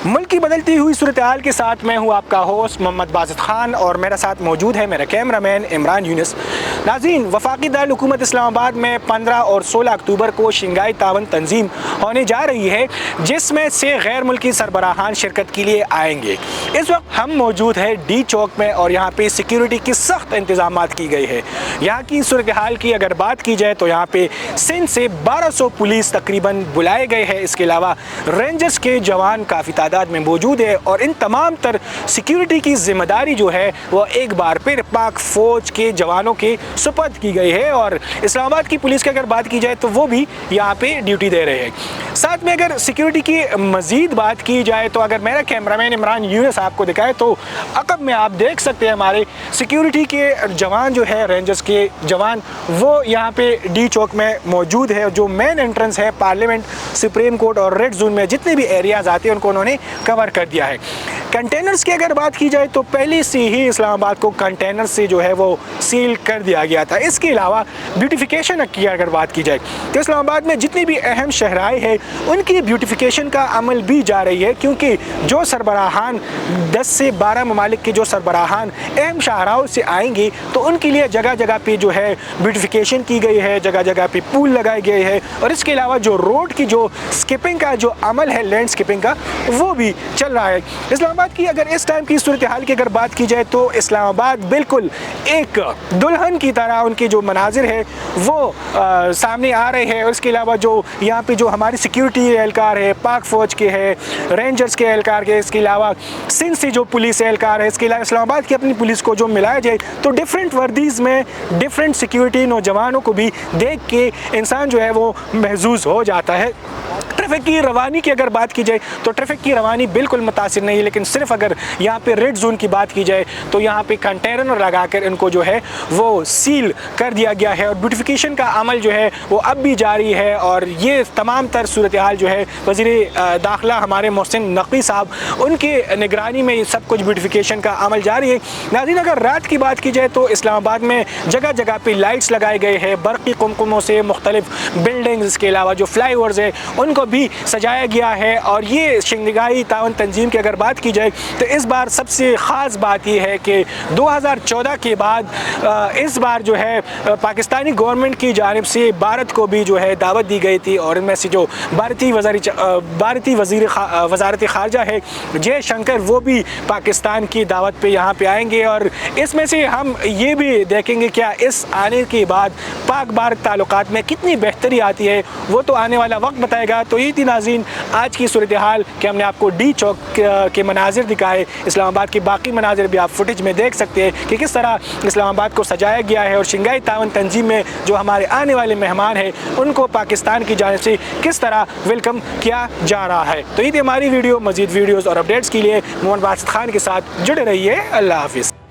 ملک کی بدلتی ہوئی صورتحال کے ساتھ میں ہوں آپ کا ہوسٹ محمد باسط خان اور میرے ساتھ موجود ہے میرا کیمرہ مین عمران یونس۔ ناظرین، وفاقی دارالحکومت اسلام آباد میں 15 اور 16 اکتوبر کو شنگھائی تعاون تنظیم ہونے جا رہی ہے، جس میں سے غیر ملکی سربراہان شرکت کے لیے آئیں گے۔ اس وقت ہم موجود ہیں ڈی چوک میں اور یہاں پہ سیکیورٹی کی سخت انتظامات کی گئی ہے۔ یہاں کی صورتحال کی اگر بات کی جائے تو یہاں پہ سندھ سے 1200 پولیس تقریباً بلائے گئے ہیں۔ اس کے علاوہ رینجرز کے جوان کافی تعداد میں موجود ہے اور ان تمام تر سیکیورٹی کی ذمہ داری جو ہے وہ ایک بار پھر پاک فوج کے جوانوں کے سپرد کی گئی ہے، اور اسلام آباد کی پولیس کی اگر بات کی جائے تو وہ بھی یہاں پہ ڈیوٹی دے رہے ہیں۔ ساتھ میں اگر سیکیورٹی کی مزید بات کی جائے تو اگر میرا کیمرہ مین عمران یونس آپ کو دکھائے تو عقب میں آپ دیکھ سکتے ہیں ہمارے سیکیورٹی کے جوان جو ہے، رینجرز کے جوان، وہ یہاں پہ ڈی چوک میں موجود ہے۔ جو مین انٹرنس ہے پارلیمنٹ، سپریم کورٹ اور ریڈ زون میں جتنے بھی ایریاز آتے ہیں ان کو انہوں نے کور کر دیا ہے۔ کنٹینرز کی اگر بات کی جائے تو پہلے سے ہی اسلام آباد کو کنٹینر سے جو ہے وہ سیل کر دیا گیا تھا۔ اس کے علاوہ بیوٹیفیکیشن کی اگر بات کی جائے تو اسلام آباد میں جتنی بھی اہم شہرائیں ہیں ان کی بیوٹیفیکیشن کا عمل بھی جا رہی ہے، کیونکہ جو سربراہان 10 سے 12 ممالک کے جو سربراہان اہم شاہراہوں سے آئیں گے تو ان کے لیے جگہ جگہ پہ جو ہے بیوٹیفیکیشن کی گئی ہے، جگہ جگہ پہ پول لگائے گئے ہیں، اور اس کے علاوہ جو روڈ کی جو سکیپنگ کا جو عمل ہے، لینڈ سکیپنگ کا، وہ بھی چل رہا ہے۔ اسلام آباد کی اگر اس ٹائم کی صورتحال کی اگر بات کی جائے تو اسلام آباد بالکل ایک دلہن کی طرح ان کے جو مناظر ہے وہ سامنے آ رہے ہیں، اور اس کے علاوہ جو یہاں پہ جو ہماری سیکیورٹی اہلکار ہے، پاک فوج کے ہے، رینجرز کے اہلکار کے، اس کے علاوہ سندھ سے جو پولیس اہلکار ہے، اس کے علاوہ اسلام آباد کی اپنی پولیس کو جو ملایا جائے تو ڈفرینٹ وردیز میں ڈفرینٹ سیکیورٹی نوجوانوں کو بھی دیکھ کے انسان جو ہے وہ محظوظ ہو جاتا ہے۔ ٹریفک کی روانی کی اگر بات کی جائے تو ٹریفک کی روانی بالکل متاثر نہیں ہے، لیکن صرف اگر یہاں پہ ریڈ زون کی بات کی جائے تو یہاں پہ کنٹینر لگا کر ان کو جو ہے وہ سیل کر دیا گیا ہے، اور بیوٹیفیکیشن کا عمل جو ہے وہ اب بھی جاری ہے۔ اور یہ تمام تر صورتحال جو ہے وزیر داخلہ ہمارے محسن نقوی صاحب ان کے نگرانی میں یہ سب کچھ بیوٹیفیکیشن کا عمل جاری ہے۔ ناظرین، اگر رات کی بات کی جائے تو اسلام آباد میں جگہ جگہ پہ لائٹس لگائے گئے ہیں، برقی قمقموں سے مختلف بلڈنگز کے علاوہ جو فلائی اوورز ہیں ان کو بھی سجایا گیا ہے۔ اور یہ شنگھائی تعاون تنظیم کی اگر بات کی جائے تو اس بار سب سے خاص بات یہ ہے کہ 2014 کے بعد اس بار جو ہے پاکستانی گورنمنٹ کی جانب سے بھارت کو بھی جو ہے دعوت دی گئی تھی، اور ان میں سے جو بھارتی وزیر وزارت خارجہ ہے جے شنکر، وہ بھی پاکستان کی دعوت پہ یہاں پہ آئیں گے، اور اس میں سے ہم یہ بھی دیکھیں گے کیا اس آنے کے بعد پاک بھارت تعلقات میں کتنی بہتری آتی ہے، وہ تو آنے والا وقت بتائے گا۔ تو یہ تھی ناظرین آج کی صورتحال کہ ہم نے آپ کو ڈی چوک کے مناظر دکھائے۔ اسلام آباد کے باقی مناظر بھی آپ فوٹیج میں دیکھ سکتے ہیں کہ کس طرح اسلام آباد کو سجایا گیا ہے، اور شنگھائی تعاون تنظیم میں جو ہمارے آنے والے مہمان ہیں ان کو پاکستان کی جانب سے کس طرح ویلکم کیا جا رہا ہے۔ تو یہ تھی ہماری ویڈیو۔ مزید ویڈیوز اور اپڈیٹس کے لیے محمد باسط خان کے ساتھ جڑے رہیے۔ اللہ حافظ۔